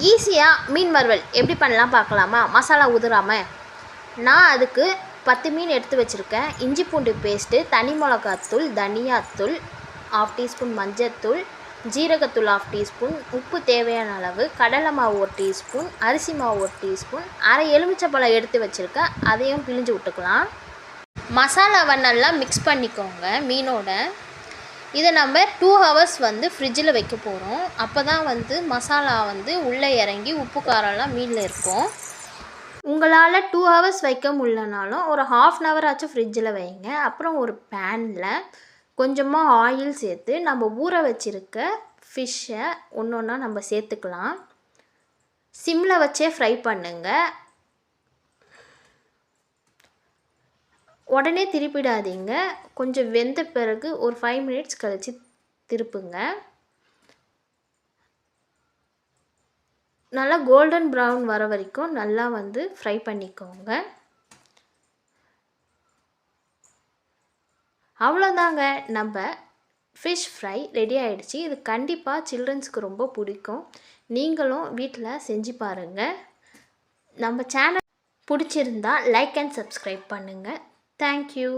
ஈஸியாக மீன் வறுவல் எப்படி பண்ணலாம் பார்க்கலாமா? மசாலா உதிராமல். நான் அதுக்கு 10 மீன் எடுத்து வச்சுருக்கேன். இஞ்சி பூண்டு பேஸ்ட்டு, தனி மிளகாத்தூள், தனியாத்தூள், 1/2 டீஸ்பூன் மஞ்சத்தூள், ஜீரகத்தூள் 1/2 டீஸ்பூன், உப்பு தேவையான அளவு, கடலை மாவு 1 டீஸ்பூன், அரிசி மாவு 1 டீஸ்பூன், அரை எலுமிச்சப்பழம் எடுத்து வச்சுருக்கேன், அதையும் பிழிஞ்சு விட்டுக்கலாம். மசாலாவை நல்லா மிக்ஸ் பண்ணிக்கோங்க மீனோட. இதை நம்ம 2 ஹவர்ஸ் ஃப்ரிட்ஜில் வைக்க போகிறோம். அப்போ தான் மசாலா உள்ளே இறங்கி உப்பு காரம்லாம் மீனில் இருக்கும். உங்களால் 2 ஹவர்ஸ் வைக்க முடியலனாலும் ஒரு 1/2 hour ஆச்சும் ஃப்ரிட்ஜில் வைங்க. அப்புறம் ஒரு பேனில் கொஞ்சமாக ஆயில் சேர்த்து நம்ம ஊற வச்சுருக்க ஃபிஷ்ஷை ஒன்று ஒன்றா நம்ம சேர்த்துக்கலாம். சிம்மில் வச்சே ஃப்ரை பண்ணுங்கள். உடனே திருப்பிடாதீங்க. கொஞ்சம் வெந்த பிறகு ஒரு 5 minutes கழித்து திருப்புங்க. நல்லா கோல்டன் ப்ரௌன் வர வரைக்கும் நல்லா ஃப்ரை பண்ணிக்கோங்க. அவ்வளோதாங்க, நம்ம ஃபிஷ் ஃப்ரை ரெடி ஆகிடுச்சு. இது கண்டிப்பாக சில்ட்ரன்ஸுக்கு ரொம்ப பிடிக்கும். நீங்களும் வீட்டில் செஞ்சு பாருங்கள். நம்ம சேனல் பிடிச்சிருந்தா லைக் அண்ட் சப்ஸ்கிரைப் பண்ணுங்கள். Thank you.